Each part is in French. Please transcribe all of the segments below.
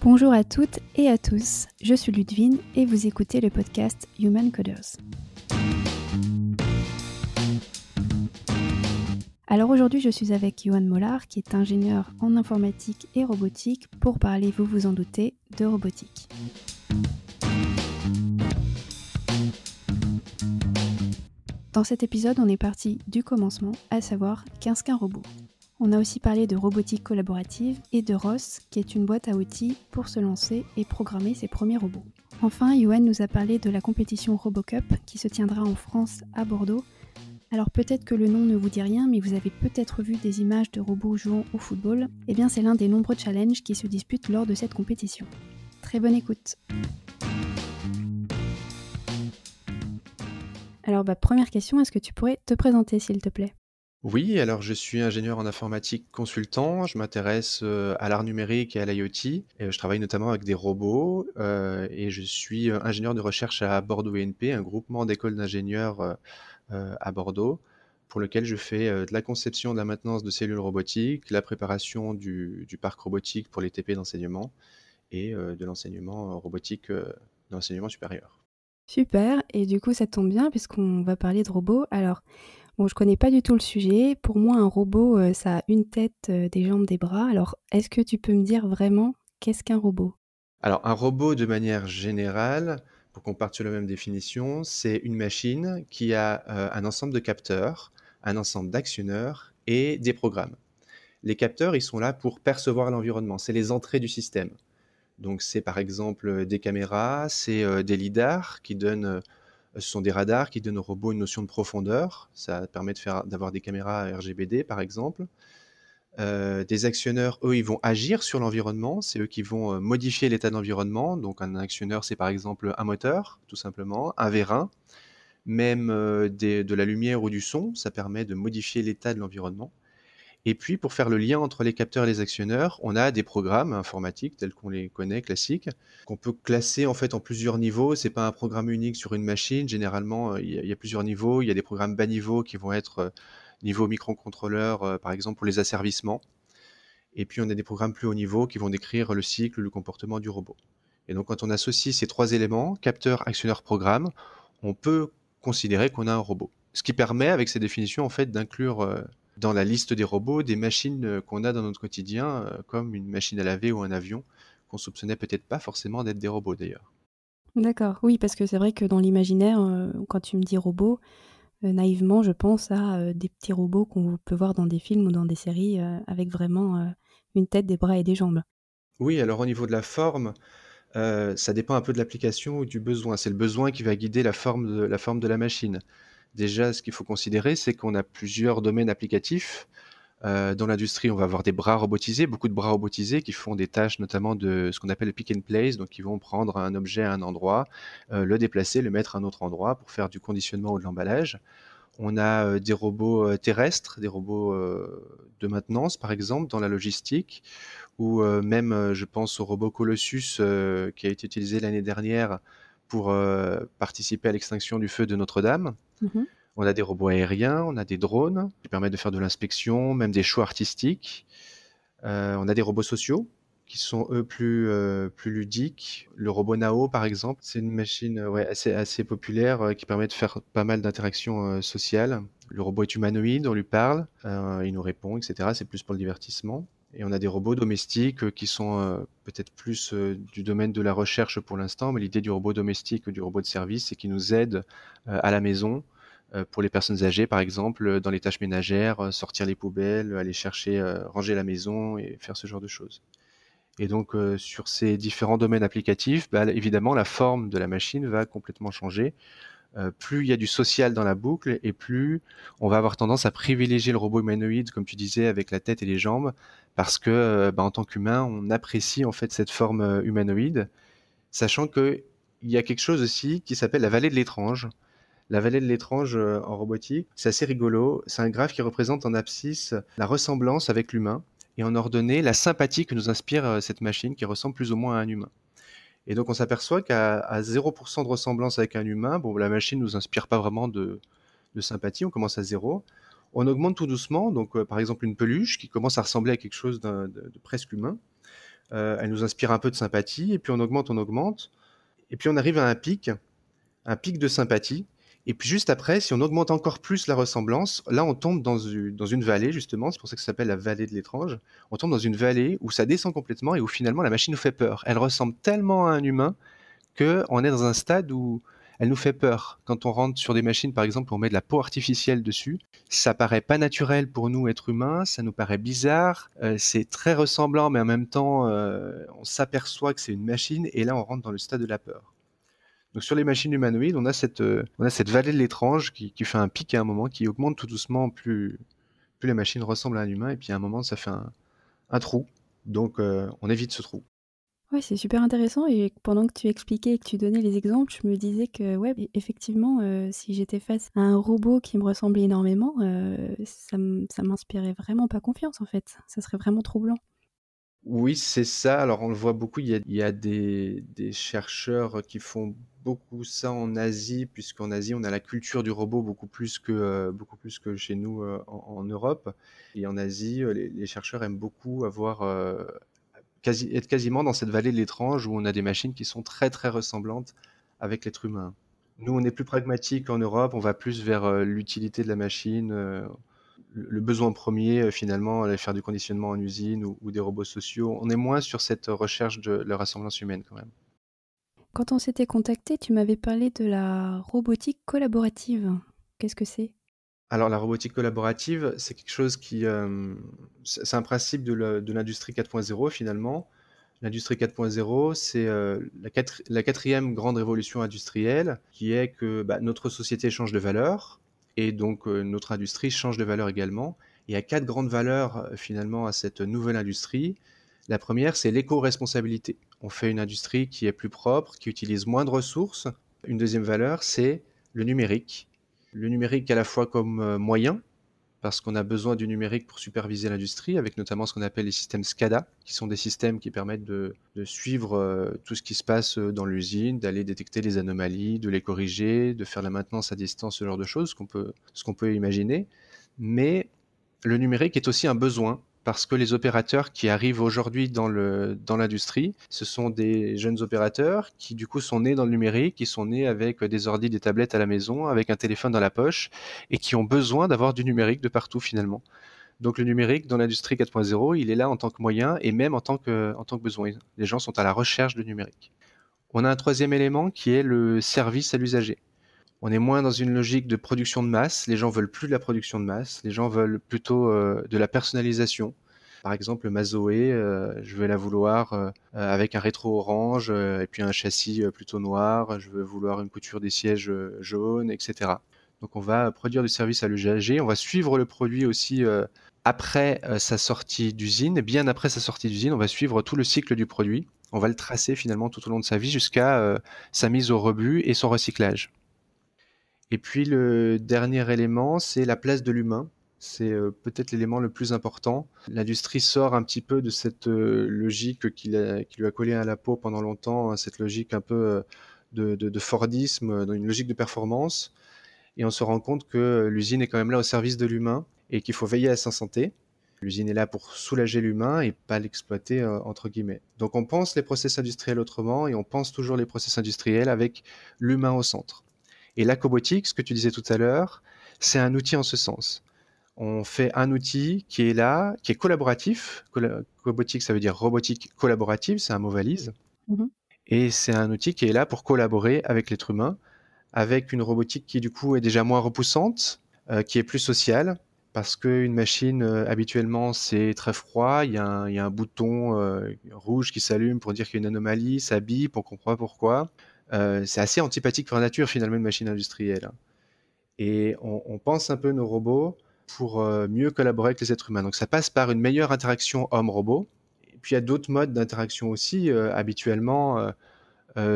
Bonjour à toutes et à tous, je suis Ludwine et vous écoutez le podcast Human Coders. Alors aujourd'hui je suis avec Johan Mollard qui est ingénieur en informatique et robotique pour parler, vous vous en doutez, de robotique. Dans cet épisode on est parti du commencement, à savoir qu'est-ce qu'un robot. On a aussi parlé de robotique collaborative et de ROS, qui est une boîte à outils pour se lancer et programmer ses premiers robots. Enfin, Johan nous a parlé de la compétition RoboCup qui se tiendra en France à Bordeaux. Alors peut-être que le nom ne vous dit rien, mais vous avez peut-être vu des images de robots jouant au football. Eh bien, c'est l'un des nombreux challenges qui se disputent lors de cette compétition. Très bonne écoute. Alors, première question, est-ce que tu pourrais te présenter s'il te plaît ? Oui, alors je suis ingénieur en informatique consultant, je m'intéresse à l'art numérique et à l'IoT, et je travaille notamment avec des robots, et je suis ingénieur de recherche à Bordeaux ENP, un groupement d'écoles d'ingénieurs à Bordeaux, pour lequel je fais de la conception, de la maintenance de cellules robotiques, la préparation du parc robotique pour les TP d'enseignement, et de l'enseignement robotique de l'enseignement supérieur. Super, et du coup ça tombe bien puisqu'on va parler de robots. Alors, je connais pas du tout le sujet. Pour moi, un robot, ça a une tête, des jambes, des bras. Alors, est-ce que tu peux me dire vraiment qu'est-ce qu'un robot ? Alors, un robot, de manière générale, pour qu'on parte sur la même définition, c'est une machine qui a un ensemble de capteurs, un ensemble d'actionneurs et des programmes. Les capteurs, ils sont là pour percevoir l'environnement, c'est les entrées du système. Donc, c'est par exemple des caméras, c'est des lidars qui donnent, ce sont des radars qui donnent au robot une notion de profondeur. Ça permet d'avoir des caméras RGBD, par exemple. Des actionneurs, eux, ils vont agir sur l'environnement, c'est eux qui vont modifier l'état de l'environnement. Donc un actionneur, c'est par exemple un moteur, tout simplement, un vérin, même de la lumière ou du son, ça permet de modifier l'état de l'environnement. Et puis pour faire le lien entre les capteurs et les actionneurs, on a des programmes informatiques tels qu'on les connaît, classiques, qu'on peut classer en fait en plusieurs niveaux. C'est pas un programme unique sur une machine, généralement il y a plusieurs niveaux. Il y a des programmes bas niveau qui vont être niveau microcontrôleur, par exemple pour les asservissements. Et puis, on a des programmes plus haut niveau qui vont décrire le cycle, le comportement du robot. Et donc, quand on associe ces trois éléments, capteur, actionneur, programme, on peut considérer qu'on a un robot. Ce qui permet, avec ces définitions, en fait, d'inclure dans la liste des robots des machines qu'on a dans notre quotidien, comme une machine à laver ou un avion, qu'on soupçonnait peut-être pas forcément d'être des robots d'ailleurs. D'accord, oui, parce que c'est vrai que dans l'imaginaire, quand tu me dis robot, naïvement, je pense à, des petits robots qu'on peut voir dans des films ou dans des séries, avec vraiment, une tête, des bras et des jambes. Oui, alors au niveau de la forme, ça dépend un peu de l'application ou du besoin. C'est le besoin qui va guider la forme de la machine. Déjà, ce qu'il faut considérer, c'est qu'on a plusieurs domaines applicatifs. Dans l'industrie, on va avoir des bras robotisés, beaucoup de bras robotisés qui font des tâches notamment de ce qu'on appelle le pick and place, donc ils vont prendre un objet à un endroit, le déplacer, le mettre à un autre endroit pour faire du conditionnement ou de l'emballage. On a des robots terrestres, des robots de maintenance par exemple dans la logistique, ou même je pense au robot Colossus qui a été utilisé l'année dernière pour participer à l'extinction du feu de Notre-Dame. Mmh. On a des robots aériens, on a des drones qui permettent de faire de l'inspection, même des choix artistiques. On a des robots sociaux qui sont eux plus ludiques. Le robot Nao, par exemple, c'est une machine ouais, assez populaire qui permet de faire pas mal d'interactions sociales. Le robot est humanoïde, on lui parle, il nous répond, etc. C'est plus pour le divertissement. Et on a des robots domestiques qui sont peut-être plus du domaine de la recherche pour l'instant, mais l'idée du robot domestique, du robot de service, c'est qu'il nous aide à la maison, pour les personnes âgées, par exemple, dans les tâches ménagères, sortir les poubelles, aller chercher, ranger la maison et faire ce genre de choses. Et donc, sur ces différents domaines applicatifs, évidemment, la forme de la machine va complètement changer. Plus il y a du social dans la boucle et plus on va avoir tendance à privilégier le robot humanoïde, comme tu disais, avec la tête et les jambes, parce que, en tant qu'humain, on apprécie en fait cette forme humanoïde, sachant qu'il y a quelque chose aussi qui s'appelle la vallée de l'étrange. La vallée de l'étrange en robotique, c'est assez rigolo. C'est un graphe qui représente en abscisse la ressemblance avec l'humain et en ordonnée la sympathie que nous inspire cette machine qui ressemble plus ou moins à un humain. Et donc on s'aperçoit qu'à 0% de ressemblance avec un humain, bon, la machine ne nous inspire pas vraiment de sympathie, on commence à 0. On augmente tout doucement, donc par exemple une peluche qui commence à ressembler à quelque chose de presque humain. elle nous inspire un peu de sympathie, et puis on augmente, et puis on arrive à un pic de sympathie. Et puis juste après, si on augmente encore plus la ressemblance, là on tombe dans une vallée justement, c'est pour ça que ça s'appelle la vallée de l'étrange. On tombe dans une vallée où ça descend complètement et où finalement la machine nous fait peur. Elle ressemble tellement à un humain qu'on est dans un stade où elle nous fait peur. Quand on rentre sur des machines, par exemple, on met de la peau artificielle dessus, ça paraît pas naturel pour nous, êtres humains, ça nous paraît bizarre, c'est très ressemblant, mais en même temps, on s'aperçoit que c'est une machine, et là, on rentre dans le stade de la peur. Donc sur les machines humanoïdes, on a cette vallée de l'étrange qui fait un pic à un moment, qui augmente tout doucement, plus la machine ressemble à un humain, et puis à un moment, ça fait un trou. Donc on évite ce trou. Ouais, c'est super intéressant et pendant que tu expliquais et que tu donnais les exemples, je me disais que ouais, effectivement, si j'étais face à un robot qui me ressemblait énormément, ça m'inspirait vraiment pas confiance, en fait. Ça serait vraiment troublant. Oui, c'est ça. Alors, on le voit beaucoup. Il y a des chercheurs qui font beaucoup ça en Asie, puisqu'en Asie, on a la culture du robot beaucoup plus que chez nous en Europe. Et en Asie, les chercheurs aiment beaucoup être quasiment dans cette vallée de l'étrange où on a des machines qui sont très, très ressemblantes avec l'être humain. Nous, on est plus pragmatique en Europe. On va plus vers l'utilité de la machine. Le besoin premier, finalement, aller faire du conditionnement en usine ou des robots sociaux. On est moins sur cette recherche de la ressemblance humaine quand même. Quand on s'était contacté, tu m'avais parlé de la robotique collaborative. Qu'est-ce que c'est? Alors la robotique collaborative, c'est quelque chose c'est un principe de l'industrie 4.0 finalement. L'industrie 4.0, c'est la quatrième grande révolution industrielle, qui est que notre société change de valeur, et donc notre industrie change de valeur également. Il y a quatre grandes valeurs finalement à cette nouvelle industrie. La première, c'est l'éco-responsabilité. On fait une industrie qui est plus propre, qui utilise moins de ressources. Une deuxième valeur, c'est le numérique. Le numérique à la fois comme moyen, parce qu'on a besoin du numérique pour superviser l'industrie, avec notamment ce qu'on appelle les systèmes SCADA, qui sont des systèmes qui permettent de suivre tout ce qui se passe dans l'usine, d'aller détecter les anomalies, de les corriger, de faire la maintenance à distance, ce genre de choses, ce qu'on peut imaginer. Mais le numérique est aussi un besoin, parce que les opérateurs qui arrivent aujourd'hui dans l'industrie, ce sont des jeunes opérateurs qui du coup sont nés dans le numérique, qui sont nés avec des ordi, des tablettes à la maison, avec un téléphone dans la poche, et qui ont besoin d'avoir du numérique de partout finalement. Donc le numérique dans l'industrie 4.0, il est là en tant que moyen et même en tant que besoin. Les gens sont à la recherche de numérique. On a un troisième élément qui est le service à l'usager. On est moins dans une logique de production de masse. Les gens veulent plus de la production de masse. Les gens veulent plutôt de la personnalisation. Par exemple, ma Zoé, je vais la vouloir avec un rétro orange et puis un châssis plutôt noir. Je veux vouloir une couture des sièges jaunes, etc. Donc on va produire du service à l'usager. On va suivre le produit aussi après sa sortie d'usine. Et bien après sa sortie d'usine, on va suivre tout le cycle du produit. On va le tracer finalement tout au long de sa vie jusqu'à sa mise au rebut et son recyclage. Et puis le dernier élément, c'est la place de l'humain. C'est peut-être l'élément le plus important. L'industrie sort un petit peu de cette logique qui lui a collé à la peau pendant longtemps, hein, cette logique un peu de Fordisme, dans une logique de performance. Et on se rend compte que l'usine est quand même là au service de l'humain et qu'il faut veiller à sa santé. L'usine est là pour soulager l'humain et pas l'exploiter, entre guillemets. Donc on pense les process industriels autrement et on pense toujours les process industriels avec l'humain au centre. Et la cobotique, ce que tu disais tout à l'heure, c'est un outil en ce sens. On fait un outil qui est là, qui est collaboratif. Cobotique, ça veut dire robotique collaborative, c'est un mot valise. Mhm. Et c'est un outil qui est là pour collaborer avec l'être humain, avec une robotique qui du coup est déjà moins repoussante, qui est plus sociale, parce qu'une machine, habituellement, c'est très froid, il y a un bouton rouge qui s'allume pour dire qu'il y a une anomalie, ça bip, on comprend pas pourquoi. C'est assez antipathique par nature finalement une machine industrielle, hein. Et on pense un peu nos robots pour mieux collaborer avec les êtres humains. Donc ça passe par une meilleure interaction homme-robot. Et puis il y a d'autres modes d'interaction aussi. Habituellement,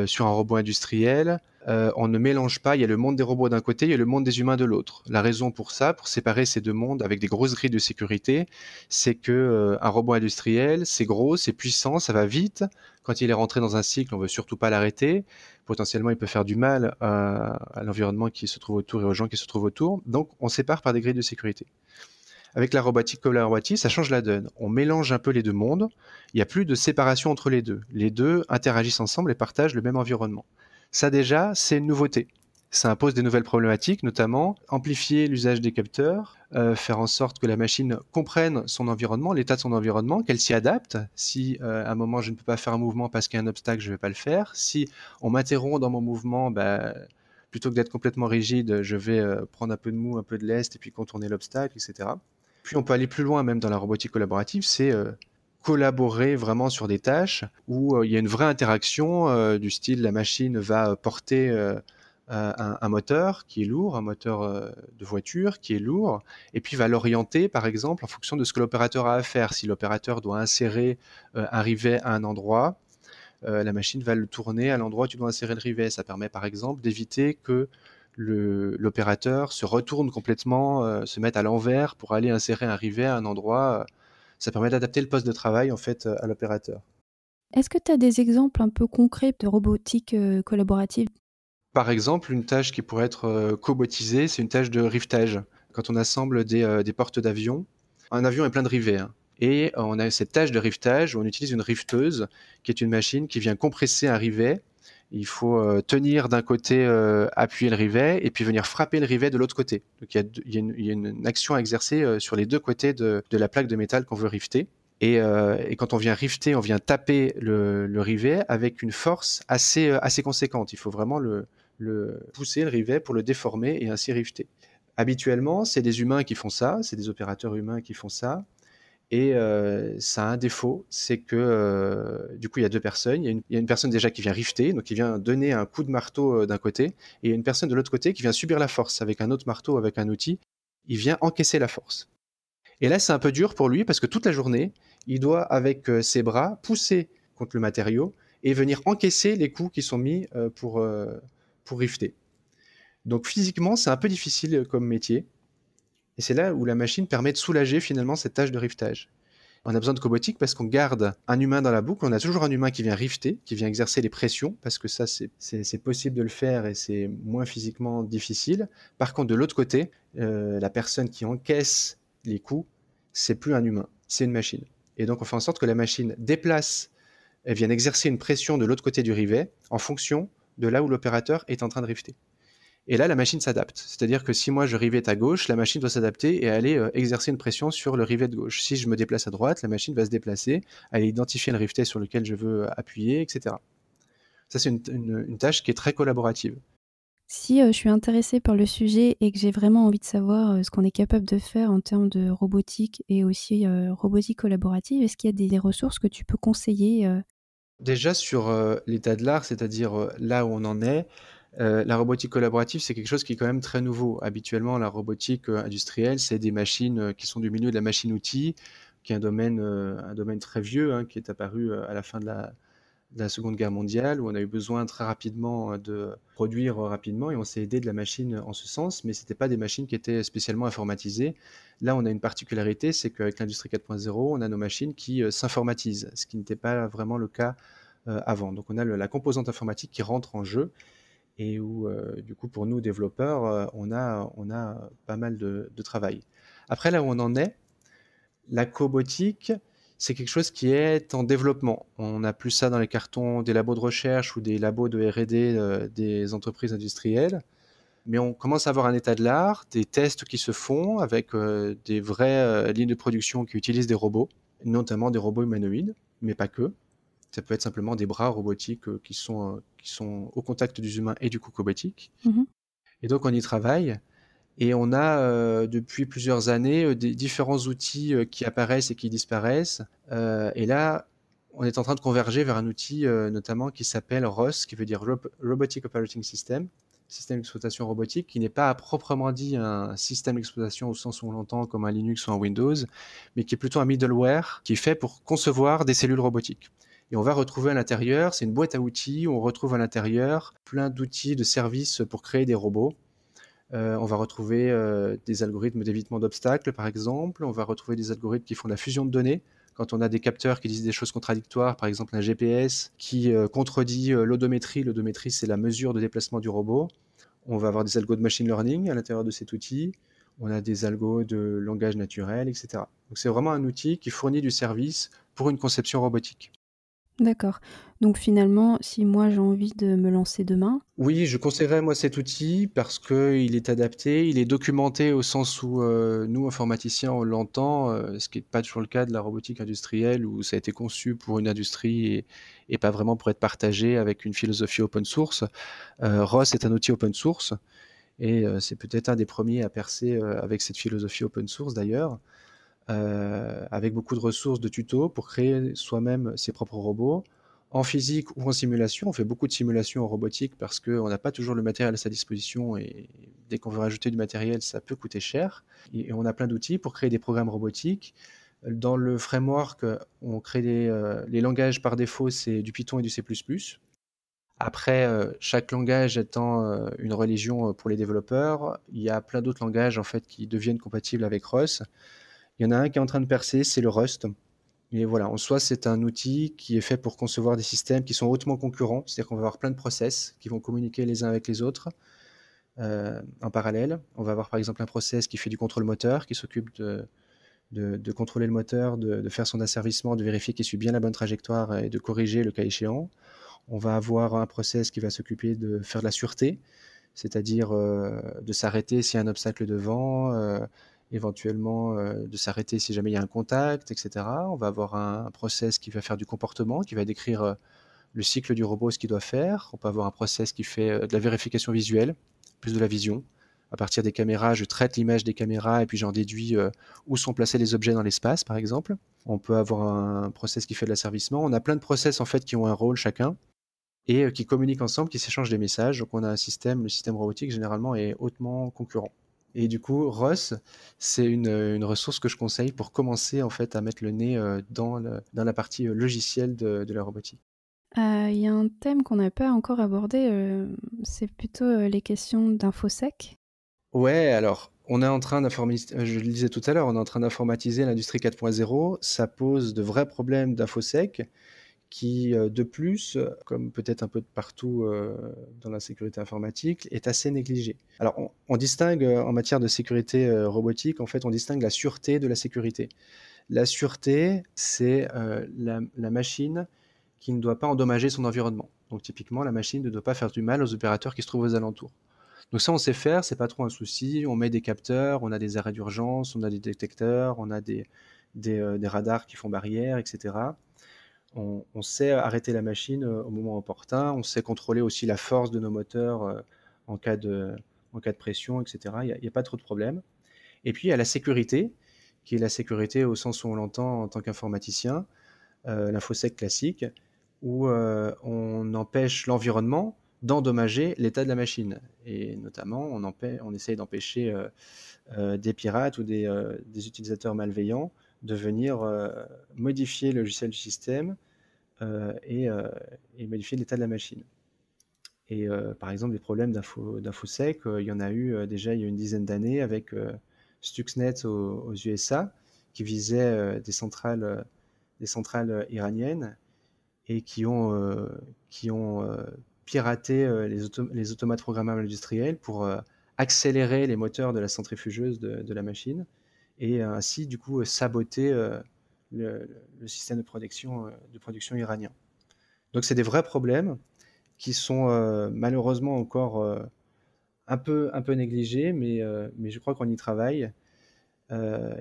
sur un robot industriel, on ne mélange pas, il y a le monde des robots d'un côté, il y a le monde des humains de l'autre. La raison pour ça, pour séparer ces deux mondes avec des grosses grilles de sécurité, c'est que un robot industriel, c'est gros, c'est puissant, ça va vite. Quand il est rentré dans un cycle, on veut surtout pas l'arrêter. Potentiellement, il peut faire du mal à l'environnement qui se trouve autour et aux gens qui se trouvent autour. Donc, on sépare par des grilles de sécurité. Avec la robotique collaborative, ça change la donne. On mélange un peu les deux mondes. Il n'y a plus de séparation entre les deux. Les deux interagissent ensemble et partagent le même environnement. Ça déjà, c'est une nouveauté. Ça impose des nouvelles problématiques, notamment amplifier l'usage des capteurs, faire en sorte que la machine comprenne son environnement, l'état de son environnement, qu'elle s'y adapte. Si à un moment je ne peux pas faire un mouvement parce qu'il y a un obstacle, je ne vais pas le faire. Si on m'interrompt dans mon mouvement, plutôt que d'être complètement rigide, je vais prendre un peu de mou, un peu de lest et puis contourner l'obstacle, etc. Puis on peut aller plus loin même dans la robotique collaborative, c'est collaborer vraiment sur des tâches où il y a une vraie interaction du style la machine va porter un moteur qui est lourd, un moteur de voiture qui est lourd, et puis va l'orienter par exemple en fonction de ce que l'opérateur a à faire. Si l'opérateur doit insérer un rivet à un endroit, la machine va le tourner à l'endroit où tu dois insérer le rivet. Ça permet par exemple d'éviter que l'opérateur se retourne complètement, se mette à l'envers pour aller insérer un rivet à un endroit. Ça permet d'adapter le poste de travail en fait à l'opérateur. Est-ce que tu as des exemples un peu concrets de robotique collaborative? Par exemple, une tâche qui pourrait être cobotisée, c'est une tâche de rivetage. Quand on assemble des portes d'avion, un avion est plein de rivets, hein. Et on a cette tâche de rivetage où on utilise une riveteuse qui est une machine qui vient compresser un rivet. Il faut tenir d'un côté, appuyer le rivet et puis venir frapper le rivet de l'autre côté. Donc il y a une action à exercer sur les deux côtés de la plaque de métal qu'on veut rifter. Et quand on vient rifter, on vient taper le rivet avec une force assez conséquente. Il faut vraiment le pousser, le rivet, pour le déformer et ainsi rifter. Habituellement, c'est des humains qui font ça, c'est des opérateurs humains qui font ça. Et ça a un défaut, c'est que du coup, il y a deux personnes. Il y a une personne déjà qui vient rifter, donc qui vient donner un coup de marteau d'un côté, et il y a une personne de l'autre côté qui vient subir la force avec un autre marteau, avec un outil. Il vient encaisser la force. Et là, c'est un peu dur pour lui parce que toute la journée, il doit, avec ses bras, pousser contre le matériau et venir encaisser les coups qui sont mis pour rifter. Donc physiquement, c'est un peu difficile comme métier. Et c'est là où la machine permet de soulager finalement cette tâche de riftage. On a besoin de cobotique parce qu'on garde un humain dans la boucle, on a toujours un humain qui vient rifter, qui vient exercer les pressions, parce que ça, c'est possible de le faire et c'est moins physiquement difficile. Par contre, de l'autre côté, la personne qui encaisse les coups, c'est plus un humain, c'est une machine. Et donc, on fait en sorte que la machine déplace, elle vienne exercer une pression de l'autre côté du rivet en fonction de là où l'opérateur est en train de rifter. Et là, la machine s'adapte. C'est-à-dire que si moi je rivette à gauche, la machine doit s'adapter et aller exercer une pression sur le rivet de gauche. Si je me déplace à droite, la machine va se déplacer, aller identifier le rivetet sur lequel je veux appuyer, etc. Ça, c'est une tâche qui est très collaborative. Si je suis intéressée par le sujet et que j'ai vraiment envie de savoir ce qu'on est capable de faire en termes de robotique et aussi robotique collaborative, est-ce qu'il y a des ressources que tu peux conseiller? Déjà sur l'état de l'art, c'est-à-dire là où on en est, la robotique collaborative, c'est quelque chose qui est quand même très nouveau. Habituellement, la robotique industrielle, c'est des machines qui sont du milieu de la machine-outil, qui est un domaine très vieux, hein, qui est apparu à la fin de la Seconde Guerre mondiale, où on a eu besoin très rapidement de produire rapidement, et on s'est aidé de la machine en ce sens, mais ce n'étaient pas des machines qui étaient spécialement informatisées. Là, on a une particularité, c'est qu'avec l'industrie 4.0, on a nos machines qui s'informatisent, ce qui n'était pas vraiment le cas avant. Donc on a la composante informatique qui rentre en jeu, et où, du coup, pour nous, développeurs, on a pas mal de travail. Après, là où on en est, la cobotique, c'est quelque chose qui est en développement. On n'a plus ça dans les cartons des labos de recherche ou des labos de R&D des entreprises industrielles, mais on commence à avoir un état de l'art, des tests qui se font avec des vraies lignes de production qui utilisent des robots, notamment des robots humanoïdes, mais pas que. Ça peut être simplement des bras robotiques qui sont au contact des humains et du coup cobotiques. Mmh. Et donc on y travaille. Et on a depuis plusieurs années des différents outils qui apparaissent et qui disparaissent. Et là, on est en train de converger vers un outil notamment qui s'appelle ROS, qui veut dire Robotic Operating System, système d'exploitation robotique, qui n'est pas à proprement dit un système d'exploitation au sens où on l'entend comme un Linux ou un Windows, mais qui est plutôt un middleware qui est fait pour concevoir des cellules robotiques. Et on va retrouver à l'intérieur, c'est une boîte à outils, où on retrouve à l'intérieur plein d'outils, de services pour créer des robots. On va retrouver des algorithmes d'évitement d'obstacles, par exemple. On va retrouver des algorithmes qui font de la fusion de données. Quand on a des capteurs qui disent des choses contradictoires, par exemple un GPS qui contredit l'odométrie. L'odométrie, c'est la mesure de déplacement du robot. On va avoir des algos de machine learning à l'intérieur de cet outil. on a des algos de langage naturel, etc. Donc c'est vraiment un outil qui fournit du service pour une conception robotique. D'accord. Donc finalement, si moi j'ai envie de me lancer demain, Oui, je conseillerais moi cet outil parce qu'il est adapté, il est documenté au sens où nous, informaticiens, on l'entend, ce qui n'est pas toujours le cas de la robotique industrielle où ça a été conçu pour une industrie et pas vraiment pour être partagé avec une philosophie open source. ROS est un outil open source et c'est peut-être un des premiers à percer avec cette philosophie open source d'ailleurs, avec beaucoup de ressources de tutos pour créer soi-même ses propres robots, en physique ou en simulation. On fait beaucoup de simulations en robotique parce qu'on n'a pas toujours le matériel à sa disposition et dès qu'on veut rajouter du matériel, ça peut coûter cher. Et on a plein d'outils pour créer des programmes robotiques. Dans le framework, on crée les langages par défaut, c'est du Python et du C++. Après, chaque langage étant une religion pour les développeurs, il y a plein d'autres langages en fait qui deviennent compatibles avec ROS. Il y en a un qui est en train de percer, c'est le Rust. Et voilà, en soi, c'est un outil qui est fait pour concevoir des systèmes qui sont hautement concurrents, c'est-à-dire qu'on va avoir plein de process qui vont communiquer les uns avec les autres en parallèle. On va avoir par exemple un process qui fait du contrôle moteur, qui s'occupe de contrôler le moteur, de faire son asservissement, de vérifier qu'il suit bien la bonne trajectoire et de corriger le cas échéant. On va avoir un process qui va s'occuper de faire de la sûreté, c'est-à-dire de s'arrêter s'il y a un obstacle devant, éventuellement de s'arrêter si jamais il y a un contact, etc. On va avoir un process qui va faire du comportement, qui va décrire le cycle du robot, ce qu'il doit faire. On peut avoir un process qui fait de la vérification visuelle, plus de la vision. À partir des caméras, je traite l'image des caméras et puis j'en déduis où sont placés les objets dans l'espace, par exemple. On peut avoir un process qui fait de l'asservissement. On a plein de process en fait qui ont un rôle chacun et qui communiquent ensemble, qui s'échangent des messages. Donc on a un système, le système robotique généralement est hautement concurrent. Et du coup, ROS, c'est une ressource que je conseille pour commencer en fait à mettre le nez dans la partie logicielle de la robotique. il y a un thème qu'on n'a pas encore abordé, c'est plutôt les questions d'infosec. Ouais, alors on est en train d'informatiser, je le disais tout à l'heure, on est en train d'informatiser l'industrie 4.0. Ça pose de vrais problèmes d'infosec qui, de plus, comme peut-être un peu de partout dans la sécurité informatique, est assez négligé. Alors, on distingue en matière de sécurité robotique, en fait, on distingue la sûreté de la sécurité. La sûreté, c'est la machine qui ne doit pas endommager son environnement. Donc, typiquement, la machine ne doit pas faire du mal aux opérateurs qui se trouvent aux alentours. Donc ça, on sait faire, c'est pas trop un souci. On met des capteurs, on a des arrêts d'urgence, on a des détecteurs, on a des radars qui font barrière, etc. On sait arrêter la machine au moment opportun, on sait contrôler aussi la force de nos moteurs en cas de, en cas de pression, etc. Il n'y a pas trop de problèmes. Et puis il y a la sécurité, qui est la sécurité au sens où on l'entend en tant qu'informaticien, l'infosec classique, où on empêche l'environnement d'endommager l'état de la machine. Et notamment, on essaye d'empêcher des pirates ou des utilisateurs malveillants de venir modifier le logiciel du système et modifier l'état de la machine. Et par exemple, des problèmes d'infosec, il y en a eu déjà il y a une dizaine d'années avec Stuxnet aux USA, qui visait des centrales iraniennes et qui ont piraté les automates programmables industriels pour accélérer les moteurs de la centrifugeuse de la machine et ainsi du coup saboter le système de production iranien. Donc c'est des vrais problèmes qui sont malheureusement encore un peu négligés, mais je crois qu'on y travaille.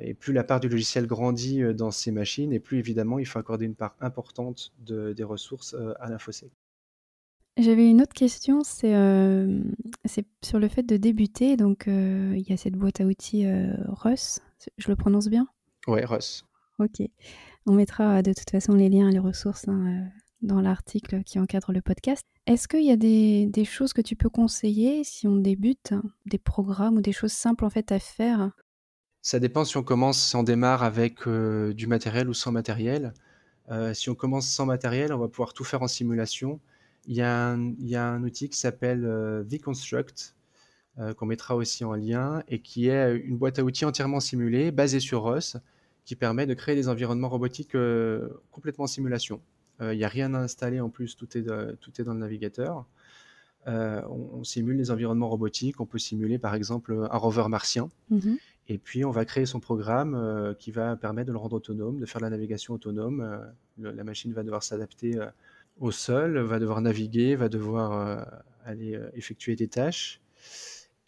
Et plus la part du logiciel grandit dans ces machines, et plus évidemment il faut accorder une part importante des ressources à l'infosec. J'avais une autre question, c'est sur le fait de débuter. Donc, il y a cette boîte à outils ROS, je le prononce bien? Ouais, Russ. Ok. On mettra de toute façon les liens et les ressources hein, dans l'article qui encadre le podcast. Est-ce qu'il y a des choses que tu peux conseiller si on débute, hein, des programmes ou des choses simples en fait à faire? Ça dépend si on démarre avec du matériel ou sans matériel. Si on commence sans matériel, on va pouvoir tout faire en simulation. Il y a un outil qui s'appelle vConstruct, qu'on mettra aussi en lien, et qui est une boîte à outils entièrement simulée, basée sur ROS, qui permet de créer des environnements robotiques complètement en simulation. Il n'y a rien à installer en plus, tout est dans le navigateur. On simule les environnements robotiques, on peut simuler par exemple un rover martien, Mhm. Et puis, on va créer son programme qui va permettre de le rendre autonome, de faire de la navigation autonome. La machine va devoir s'adapter au sol, va devoir naviguer, va devoir aller effectuer des tâches.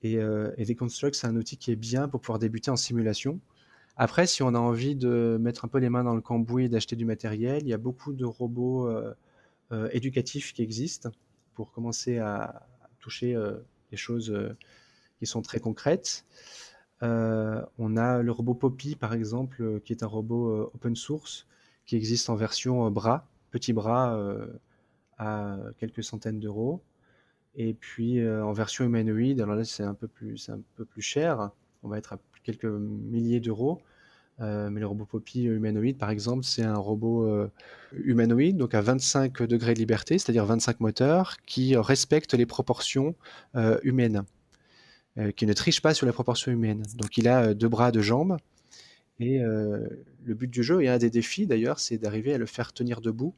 Et Deconstruct, c'est un outil qui est bien pour pouvoir débuter en simulation. Après, si on a envie de mettre un peu les mains dans le cambouis et d'acheter du matériel, il y a beaucoup de robots éducatifs qui existent pour commencer à toucher des choses qui sont très concrètes. On a le robot Poppy, par exemple, qui est un robot open source qui existe en version bras, petit bras à quelques centaines d'euros. Et puis en version humanoïde, alors là c'est un peu plus cher, on va être à quelques milliers d'euros. Mais le robot Poppy humanoïde, par exemple, c'est un robot humanoïde, donc à 25 degrés de liberté, c'est-à-dire 25 moteurs, qui respecte les proportions humaines, qui ne triche pas sur les proportions humaines. Donc il a 2 bras, 2 jambes, et le but du jeu, et un des défis d'ailleurs, c'est d'arriver à le faire tenir debout,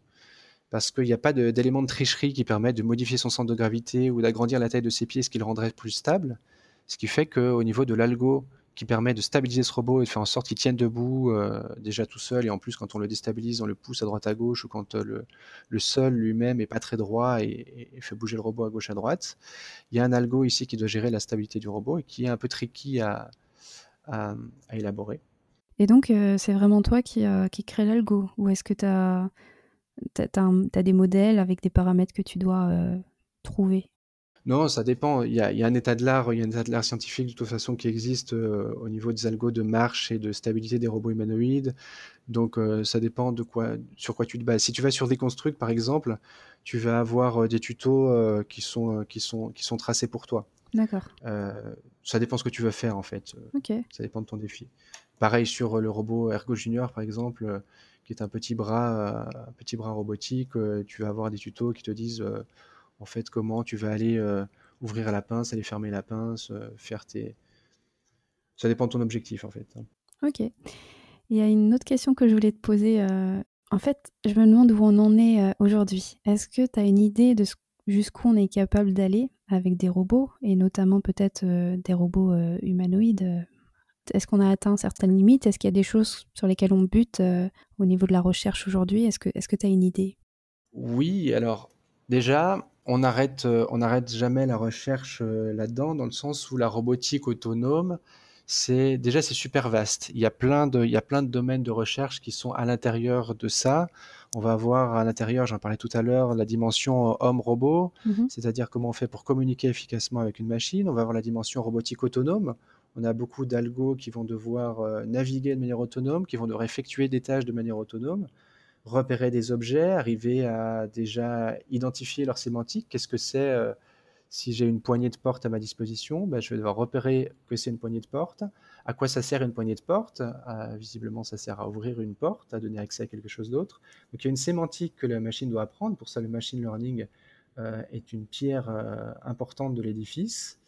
parce qu'il n'y a pas d'élément de tricherie qui permet de modifier son centre de gravité ou d'agrandir la taille de ses pieds, ce qui le rendrait plus stable. Ce qui fait qu'au niveau de l'algo qui permet de stabiliser ce robot et de faire en sorte qu'il tienne debout déjà tout seul, et en plus quand on le déstabilise, on le pousse à droite à gauche, ou quand le sol lui-même est pas très droit et fait bouger le robot à gauche à droite, il y a un algo ici qui doit gérer la stabilité du robot et qui est un peu tricky à élaborer. Et donc, c'est vraiment toi qui crée l'algo? Ou est-ce que t'as des modèles avec des paramètres que tu dois trouver? Non, ça dépend. Il y a un état de l'art, il y a un état de l'art scientifique de toute façon qui existe au niveau des algos de marche et de stabilité des robots humanoïdes. Donc ça dépend sur quoi tu te bases. Si tu vas sur Deconstruct par exemple, tu vas avoir des tutos qui sont tracés pour toi. D'accord. Ça dépend ce que tu veux faire en fait. Ok. Ça dépend de ton défi. Pareil sur le robot Ergo Junior par exemple, qui est un petit bras robotique. Tu vas avoir des tutos qui te disent en fait comment tu vas aller ouvrir la pince, aller fermer la pince, ça dépend de ton objectif en fait. Ok. Il y a une autre question que je voulais te poser. En fait, je me demande où on en est aujourd'hui. Est-ce que tu as une idée de jusqu'où on est capable d'aller avec des robots, et notamment peut-être des robots humanoïdes? Est-ce qu'on a atteint certaines limites? Est-ce qu'il y a des choses sur lesquelles on bute au niveau de la recherche aujourd'hui? Est-ce que tu as une idée? Oui, alors déjà, on n'arrête jamais la recherche là-dedans, dans le sens où la robotique autonome, c'est super vaste. Il y a plein de domaines de recherche qui sont à l'intérieur de ça. On va avoir à l'intérieur, j'en parlais tout à l'heure, la dimension homme-robot, c'est-à-dire comment on fait pour communiquer efficacement avec une machine. On va avoir la dimension robotique autonome. On a beaucoup d'algos qui vont devoir naviguer de manière autonome, qui vont devoir effectuer des tâches de manière autonome, repérer des objets, arriver à déjà identifier leur sémantique. Qu'est-ce que c'est si j'ai une poignée de porte à ma disposition? Je vais devoir repérer que c'est une poignée de porte. À quoi ça sert une poignée de porte? Visiblement, ça sert à ouvrir une porte, à donner accès à quelque chose d'autre. Donc il y a une sémantique que la machine doit apprendre. Pour ça, le machine learning est une pierre importante de l'édifice.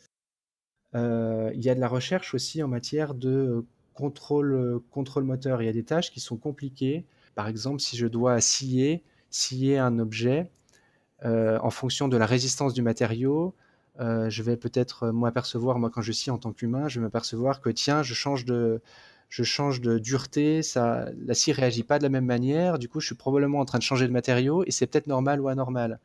Il y a de la recherche aussi en matière de contrôle moteur. Il y a des tâches qui sont compliquées. Par exemple, si je dois scier un objet, en fonction de la résistance du matériau, je vais peut-être m'apercevoir, moi quand je scie en tant qu'humain, je vais m'apercevoir que tiens, je change de dureté, la scie réagit pas de la même manière, du coup je suis probablement en train de changer de matériau, et c'est peut-être normal ou anormal.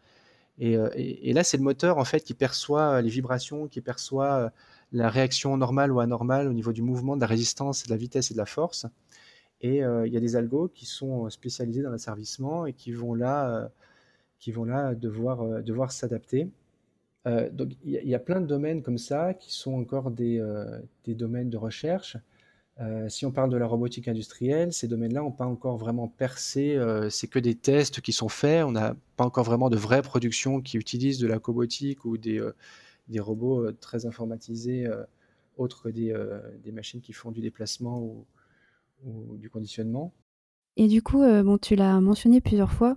Et là, c'est le moteur en fait qui perçoit les vibrations, qui perçoit la réaction normale ou anormale au niveau du mouvement, de la résistance, de la vitesse et de la force. Et il y a des algos qui sont spécialisés dans l'asservissement et qui vont là devoir s'adapter. Donc il y a plein de domaines comme ça qui sont encore des domaines de recherche. Si on parle de la robotique industrielle, ces domaines-là n'ont pas encore vraiment percé. C'est que des tests qui sont faits. On n'a pas encore vraiment de vraies productions qui utilisent de la cobotique ou des robots très informatisés, autres que des machines qui font du déplacement ou du conditionnement. Et du coup, bon, tu l'as mentionné plusieurs fois.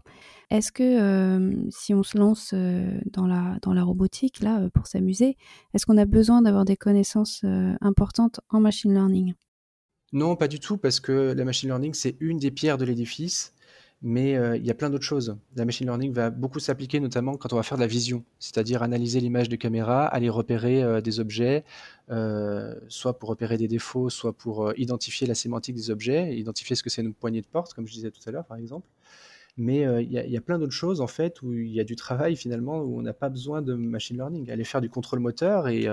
Est-ce que si on se lance dans la robotique, là, pour s'amuser, est-ce qu'on a besoin d'avoir des connaissances importantes en machine learning? Non, pas du tout, parce que la machine learning, c'est une des pierres de l'édifice, Mais il y a plein d'autres choses. La machine learning va beaucoup s'appliquer notamment quand on va faire de la vision, c'est-à-dire analyser l'image de caméra, aller repérer des objets, soit pour repérer des défauts, soit pour identifier la sémantique des objets, identifier ce que c'est une poignée de porte, comme je disais tout à l'heure par exemple. Mais il y a plein d'autres choses en fait où il y a du travail finalement où on n'a pas besoin de machine learning. Aller faire du contrôle moteur et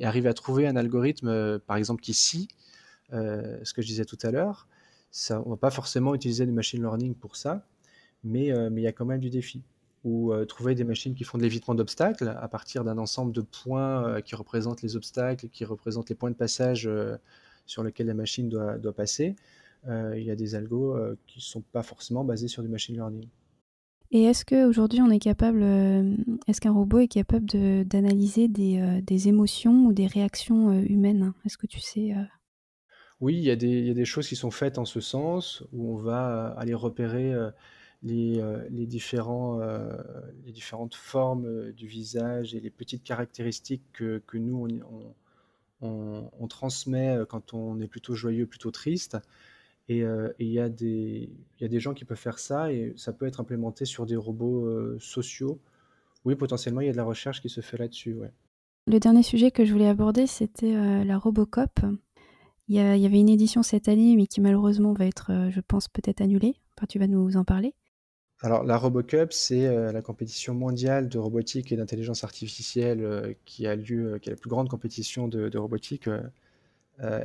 arriver à trouver un algorithme, par exemple qui scie ce que je disais tout à l'heure. Ça, on ne va pas forcément utiliser du machine learning pour ça, mais il y a quand même du défi. Ou trouver des machines qui font de l'évitement d'obstacles à partir d'un ensemble de points qui représentent les obstacles, qui représentent les points de passage sur lesquels la machine doit passer. Il y a des algos qui ne sont pas forcément basés sur du machine learning. Et est-ce qu'aujourd'hui, est-ce qu'un robot est capable d'analyser des émotions ou des réactions humaines? Est-ce que tu sais? Oui, il y a des choses qui sont faites en ce sens, où on va aller repérer les différentes formes du visage et les petites caractéristiques que nous, on transmet quand on est plutôt joyeux, plutôt triste. Et il y a des gens qui peuvent faire ça, et ça peut être implémenté sur des robots sociaux. Oui, potentiellement, il y a de la recherche qui se fait là-dessus, ouais. Le dernier sujet que je voulais aborder, c'était la Robocop. Il y avait une édition cette année, mais qui malheureusement va être, je pense, peut-être annulée. Enfin, tu vas nous en parler. Alors, la RoboCup, c'est la compétition mondiale de robotique et d'intelligence artificielle qui a lieu, qui est la plus grande compétition de robotique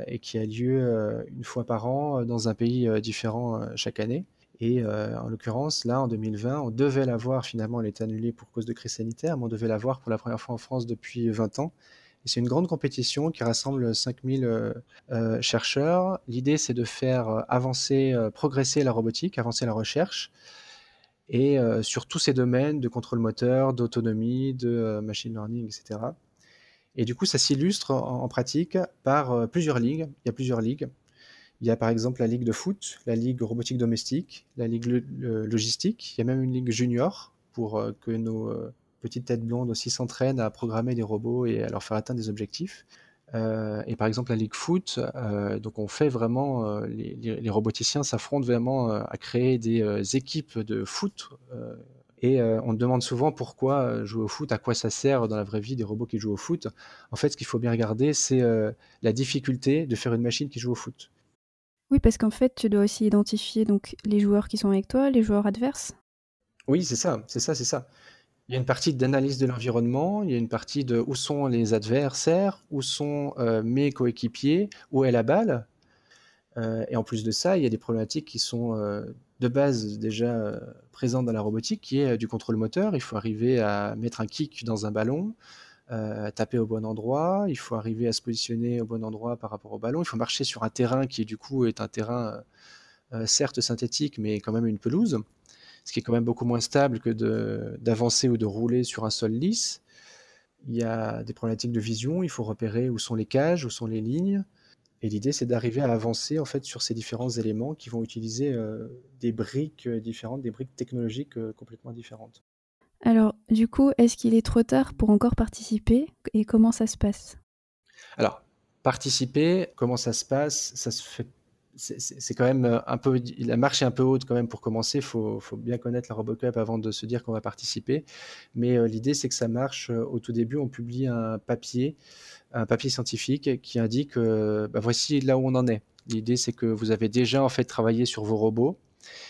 et qui a lieu une fois par an dans un pays différent chaque année. Et en l'occurrence, là, en 2020, on devait l'avoir, finalement, elle est annulée pour cause de crise sanitaire, mais on devait l'avoir pour la première fois en France depuis 20 ans. Et c'est une grande compétition qui rassemble 5000 chercheurs. L'idée, c'est de faire avancer, progresser la robotique, avancer la recherche, et sur tous ces domaines de contrôle moteur, d'autonomie, de machine learning, etc. Et du coup, ça s'illustre en pratique par plusieurs ligues. Il y a plusieurs ligues. Il y a par exemple la ligue de foot, la ligue robotique domestique, la ligue logistique. Il y a même une ligue junior pour que nos petites têtes blondes aussi s'entraînent à programmer des robots et à leur faire atteindre des objectifs. Et par exemple, la ligue foot, donc on fait vraiment, les roboticiens s'affrontent vraiment à créer des équipes de foot. Et on te demande souvent pourquoi jouer au foot, à quoi ça sert dans la vraie vie des robots qui jouent au foot. En fait, ce qu'il faut bien regarder, c'est la difficulté de faire une machine qui joue au foot. Oui, parce qu'en fait, tu dois aussi identifier donc les joueurs qui sont avec toi, les joueurs adverses. Oui, c'est ça, c'est ça, c'est ça. Il y a une partie d'analyse de l'environnement, il y a une partie de où sont les adversaires, où sont mes coéquipiers, où est la balle. Et en plus de ça, il y a des problématiques qui sont de base déjà présentes dans la robotique, qui est du contrôle moteur. Il faut arriver à mettre un kick dans un ballon, taper au bon endroit, il faut arriver à se positionner au bon endroit par rapport au ballon, il faut marcher sur un terrain qui du coup est un terrain certes synthétique, mais quand même une pelouse, ce qui est quand même beaucoup moins stable que d'avancer ou de rouler sur un sol lisse. Il y a des problématiques de vision, il faut repérer où sont les cages, où sont les lignes. Et l'idée, c'est d'arriver à avancer en fait sur ces différents éléments qui vont utiliser des briques différentes, des briques technologiques complètement différentes. Alors, du coup, est-ce qu'il est trop tard pour encore participer et comment ça se passe? Alors, participer, comment ça se passe? Ça se fait. C'est quand même un peu. La marche est un peu haute quand même pour commencer. Faut bien connaître la RoboCup avant de se dire qu'on va participer. Mais l'idée, c'est que ça marche. Au tout début, on publie un papier scientifique qui indique bah, voici là où on en est. L'idée, c'est que vous avez déjà en fait travaillé sur vos robots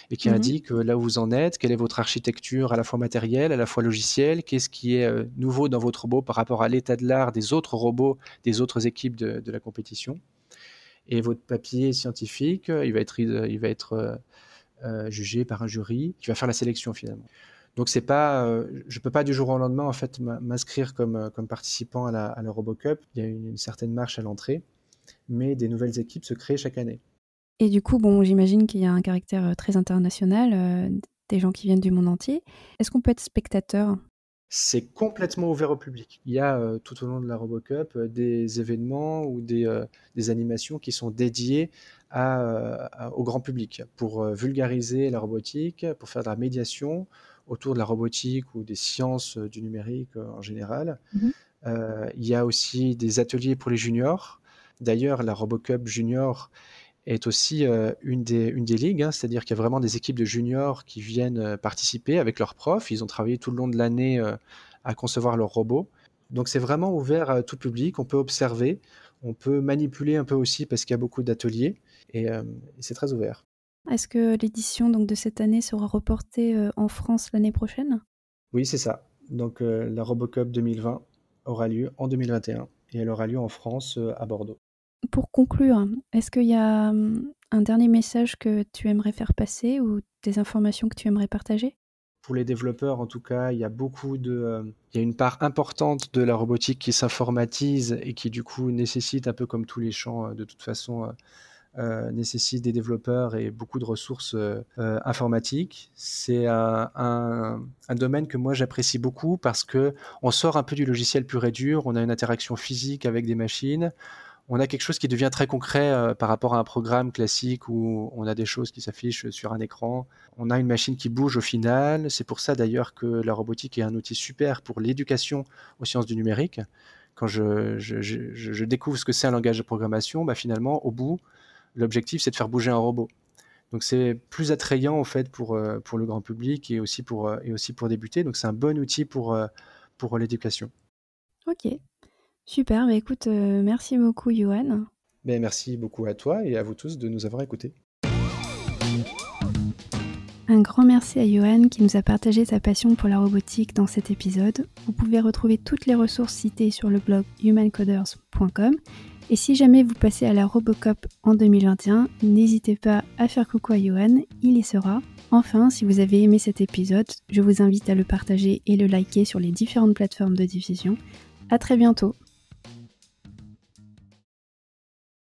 et qui indique là où vous en êtes, quelle est votre architecture à la fois matérielle, à la fois logicielle, qu'est-ce qui est nouveau dans votre robot par rapport à l'état de l'art des autres robots, des autres équipes de la compétition. Et votre papier scientifique, il va être jugé par un jury qui va faire la sélection finalement. Donc c'est pas, je peux pas du jour au lendemain en fait m'inscrire comme participant à la RoboCup. Il y a une certaine marche à l'entrée, mais des nouvelles équipes se créent chaque année. Et du coup, bon, j'imagine qu'il y a un caractère très international, des gens qui viennent du monde entier. Est-ce qu'on peut être spectateur? C'est complètement ouvert au public. Il y a tout au long de la RoboCup des événements ou des animations qui sont dédiées au grand public pour vulgariser la robotique, pour faire de la médiation autour de la robotique ou des sciences du numérique en général. Il y a aussi des ateliers pour les juniors. D'ailleurs, la RoboCup Junior est aussi une des ligues, hein, c'est-à-dire qu'il y a vraiment des équipes de juniors qui viennent participer avec leurs profs. Ils ont travaillé tout le long de l'année à concevoir leurs robots. Donc c'est vraiment ouvert à tout public, on peut observer, on peut manipuler un peu aussi parce qu'il y a beaucoup d'ateliers et c'est très ouvert. Est-ce que l'édition donc, de cette année sera reportée en France l'année prochaine? Oui, c'est ça. Donc la RoboCup 2020 aura lieu en 2021 et elle aura lieu en France à Bordeaux. Pour conclure, est-ce qu'il y a un dernier message que tu aimerais faire passer ou des informations que tu aimerais partager? Pour les développeurs, en tout cas, il y a une part importante de la robotique qui s'informatise et qui, du coup, nécessite, un peu comme tous les champs, de toute façon, nécessite des développeurs et beaucoup de ressources informatiques. C'est un domaine que moi j'apprécie beaucoup parce que on sort un peu du logiciel pur et dur, on a une interaction physique avec des machines, on a quelque chose qui devient très concret par rapport à un programme classique où on a des choses qui s'affichent sur un écran. On a une machine qui bouge au final. C'est pour ça d'ailleurs que la robotique est un outil super pour l'éducation aux sciences du numérique. Quand je découvre ce que c'est un langage de programmation, bah finalement, au bout, l'objectif, c'est de faire bouger un robot. Donc c'est plus attrayant en fait pour le grand public et aussi pour débuter. Donc c'est un bon outil pour l'éducation. Ok, super. Bah, écoute, merci beaucoup, Johan. Ben, merci beaucoup à toi et à vous tous de nous avoir écoutés. Un grand merci à Johan qui nous a partagé sa passion pour la robotique dans cet épisode. Vous pouvez retrouver toutes les ressources citées sur le blog humancoders.com. Et si jamais vous passez à la RoboCup en 2021, n'hésitez pas à faire coucou à Johan, il y sera. Enfin, si vous avez aimé cet épisode, je vous invite à le partager et le liker sur les différentes plateformes de diffusion. À très bientôt.